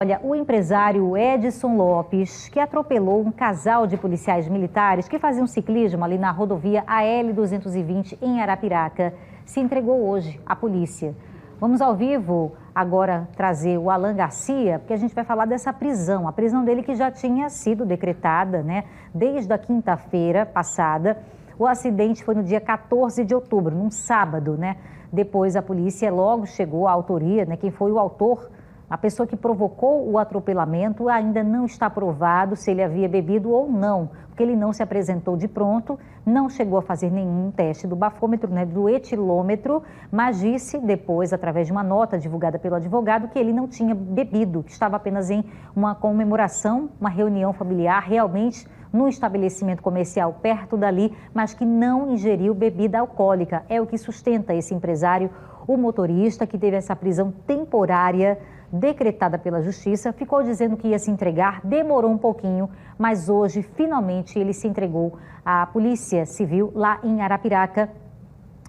Olha, o empresário Edson Lopes, que atropelou um casal de policiais militares que faziam ciclismo ali na rodovia AL-220 em Arapiraca, se entregou hoje à polícia. Vamos ao vivo agora trazer o Alan Garcia, porque a gente vai falar dessa prisão. A prisão dele que já tinha sido decretada, né, desde a quinta-feira passada. O acidente foi no dia 14 de outubro, num sábado, né? Depois a polícia logo chegou à autoria, né? Quem foi o autor, a pessoa que provocou o atropelamento, ainda não está provado se ele havia bebido ou não, porque ele não se apresentou de pronto, não chegou a fazer nenhum teste do bafômetro, né, do etilômetro, mas disse depois, através de uma nota divulgada pelo advogado, que ele não tinha bebido, que estava apenas em uma comemoração, uma reunião familiar, realmente num estabelecimento comercial perto dali, mas que não ingeriu bebida alcoólica. É o que sustenta esse empresário, o motorista que teve essa prisão temporária decretada pela Justiça, ficou dizendo que ia se entregar, demorou um pouquinho, mas hoje, finalmente, ele se entregou à Polícia Civil lá em Arapiraca.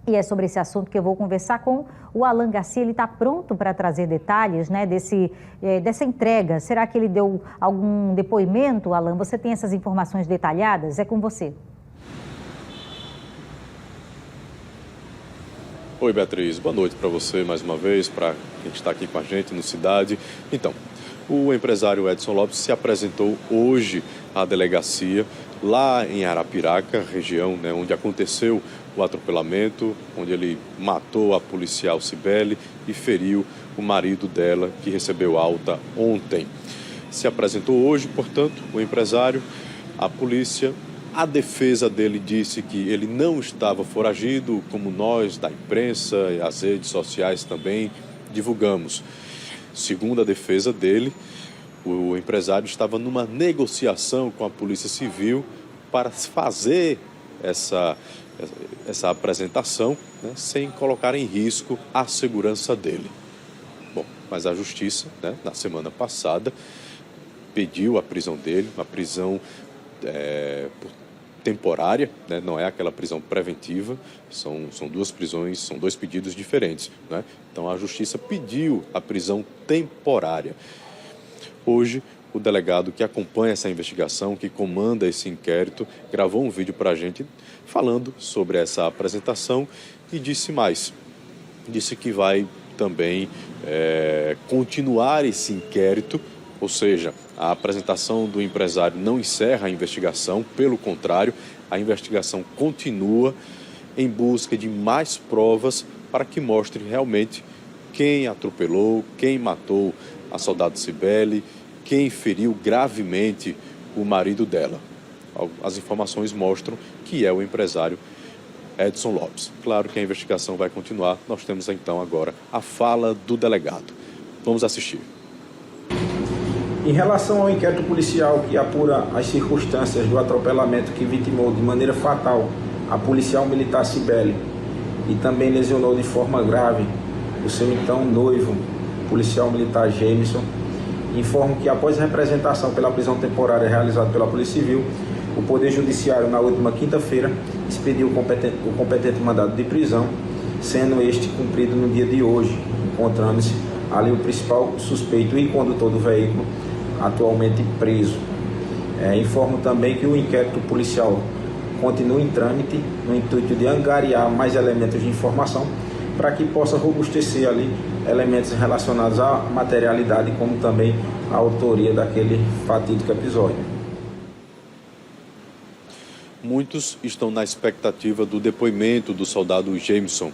E é sobre esse assunto que eu vou conversar com o Alan Garcia. Ele está pronto para trazer detalhes, né, dessa entrega. Será que ele deu algum depoimento, Alan? Você tem essas informações detalhadas? É com você. Oi, Beatriz. Boa noite para você mais uma vez, para quem está aqui com a gente no Cidade. Então, o empresário Edson Lopes se apresentou hoje à delegacia lá em Arapiraca, região, né, onde aconteceu o atropelamento, onde ele matou a policial Cibele e feriu o marido dela, que recebeu alta ontem. Se apresentou hoje, portanto, o empresário, a polícia. A defesa dele disse que ele não estava foragido, como nós da imprensa e as redes sociais também divulgamos. Segundo a defesa dele, o empresário estava numa negociação com a Polícia Civil para fazer essa apresentação, né, sem colocar em risco a segurança dele. Bom, mas a Justiça, né, na semana passada, pediu a prisão dele, uma prisão temporária, né? Não é aquela prisão preventiva, são duas prisões, são dois pedidos diferentes, né? Então a Justiça pediu a prisão temporária. Hoje, o delegado que acompanha essa investigação, que comanda esse inquérito, gravou um vídeo para a gente falando sobre essa apresentação e disse mais. Disse que vai também continuar esse inquérito, ou seja, a apresentação do empresário não encerra a investigação, pelo contrário, a investigação continua em busca de mais provas para que mostre realmente quem atropelou, quem matou a soldado Cibele, quem feriu gravemente o marido dela. As informações mostram que é o empresário Edson Lopes. Claro que a investigação vai continuar. Nós temos então agora a fala do delegado. Vamos assistir. Em relação ao inquérito policial que apura as circunstâncias do atropelamento que vitimou de maneira fatal a policial militar Cibele e também lesionou de forma grave o seu então noivo, policial militar Jameson, informo que após a representação pela prisão temporária realizada pela Polícia Civil, o Poder Judiciário, na última quinta-feira, expediu o competente mandado de prisão, sendo este cumprido no dia de hoje, encontrando-se ali o principal suspeito e condutor do veículo, atualmente preso. Informo também que o inquérito policial continua em trâmite no intuito de angariar mais elementos de informação para que possa robustecer ali elementos relacionados à materialidade, como também à autoria daquele fatídico episódio. Muitos estão na expectativa do depoimento do soldado Jameson,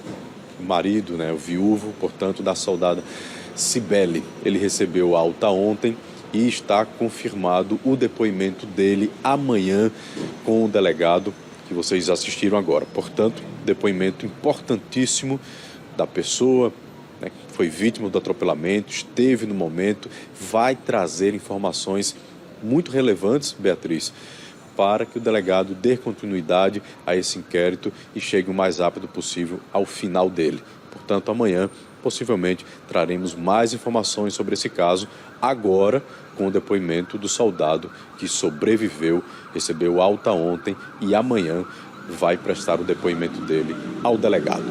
o marido, né, o viúvo, portanto, da soldada Cibele. Ele recebeu alta ontem e está confirmado o depoimento dele amanhã com o delegado que vocês assistiram agora. Portanto, depoimento importantíssimo da pessoa, né, que foi vítima do atropelamento, esteve no momento, vai trazer informações muito relevantes, Beatriz, para que o delegado dê continuidade a esse inquérito e chegue o mais rápido possível ao final dele. Portanto, amanhã, possivelmente, traremos mais informações sobre esse caso, agora com o depoimento do soldado que sobreviveu, recebeu alta ontem e amanhã vai prestar o depoimento dele ao delegado.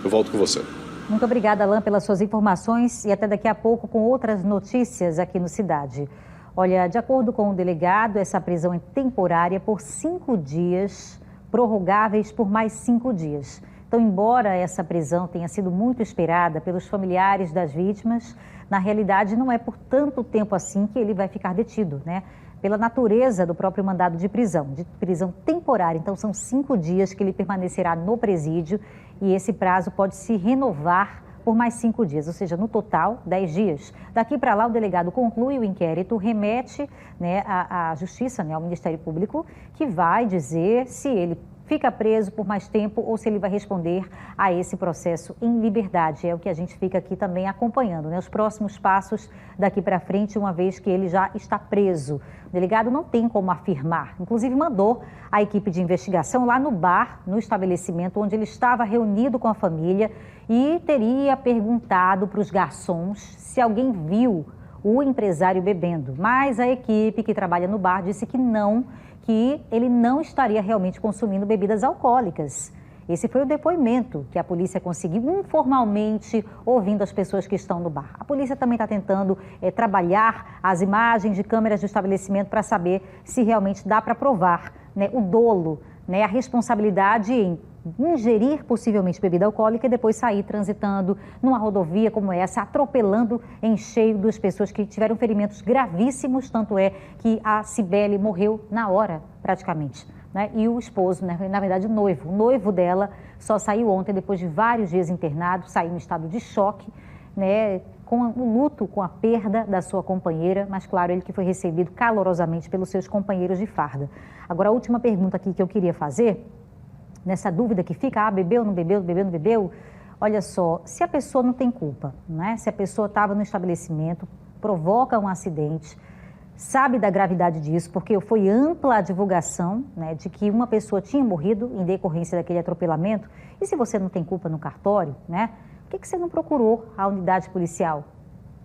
Eu volto com você. Muito obrigada, Alain, pelas suas informações e até daqui a pouco com outras notícias aqui no Cidade. Olha, de acordo com o delegado, essa prisão é temporária por 5 dias, prorrogáveis por mais 5 dias. Então, embora essa prisão tenha sido muito esperada pelos familiares das vítimas, na realidade não é por tanto tempo assim que ele vai ficar detido, né? Pela natureza do próprio mandado de prisão temporária. Então, são 5 dias que ele permanecerá no presídio e esse prazo pode se renovar por mais 5 dias, ou seja, no total, 10 dias. Daqui para lá, o delegado conclui o inquérito, remete, né, à Justiça, né, ao Ministério Público, que vai dizer se ele fica preso por mais tempo ou se ele vai responder a esse processo em liberdade. É o que a gente fica aqui também acompanhando, né? Os próximos passos daqui para frente, uma vez que ele já está preso. O delegado não tem como afirmar, inclusive mandou a equipe de investigação lá no bar, no estabelecimento onde ele estava reunido com a família e teria perguntado para os garçons se alguém viu o empresário bebendo. Mas a equipe que trabalha no bar disse que não, que ele não estaria realmente consumindo bebidas alcoólicas. Esse foi o depoimento que a polícia conseguiu informalmente, ouvindo as pessoas que estão no bar. A polícia também está tentando trabalhar as imagens de câmeras do estabelecimento para saber se realmente dá para provar, né, o dolo, né, a responsabilidade em ingerir possivelmente bebida alcoólica e depois sair transitando numa rodovia como essa, atropelando em cheio duas pessoas que tiveram ferimentos gravíssimos, tanto é que a Cibele morreu na hora, praticamente, né? E o esposo, né, na verdade o noivo dela só saiu ontem, depois de vários dias internado, saiu em estado de choque, né, com o luto, com a perda da sua companheira, mas claro, ele que foi recebido calorosamente pelos seus companheiros de farda. Agora, a última pergunta aqui que eu queria fazer, nessa dúvida que fica, bebeu, não bebeu, bebeu, não bebeu, olha só, se a pessoa não tem culpa, né? Se a pessoa estava no estabelecimento, provoca um acidente, sabe da gravidade disso, porque foi ampla a divulgação, né, de que uma pessoa tinha morrido em decorrência daquele atropelamento, e se você não tem culpa no cartório, né, por que você não procurou a unidade policial,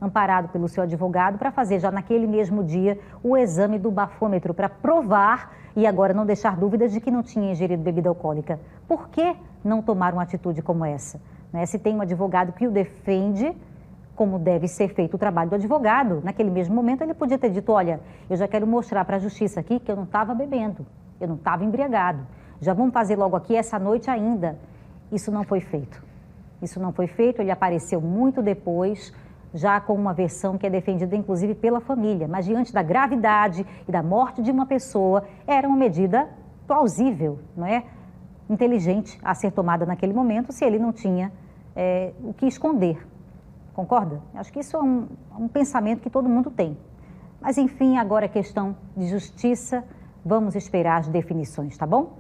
amparado pelo seu advogado, para fazer já naquele mesmo dia o exame do bafômetro, para provar e agora não deixar dúvidas de que não tinha ingerido bebida alcoólica? Por que não tomar uma atitude como essa? Né? Se tem um advogado que o defende, como deve ser feito o trabalho do advogado, naquele mesmo momento ele podia ter dito, olha, eu já quero mostrar para a justiça aqui que eu não estava bebendo, eu não estava embriagado, já vamos fazer logo aqui essa noite ainda. Isso não foi feito. Isso não foi feito, ele apareceu muito depois, já com uma versão que é defendida inclusive pela família, mas diante da gravidade e da morte de uma pessoa, era uma medida plausível, não é? Inteligente a ser tomada naquele momento, se ele não tinha o que esconder. Concorda? Acho que isso é um pensamento que todo mundo tem. Mas enfim, agora é questão de justiça, vamos esperar as definições, tá bom?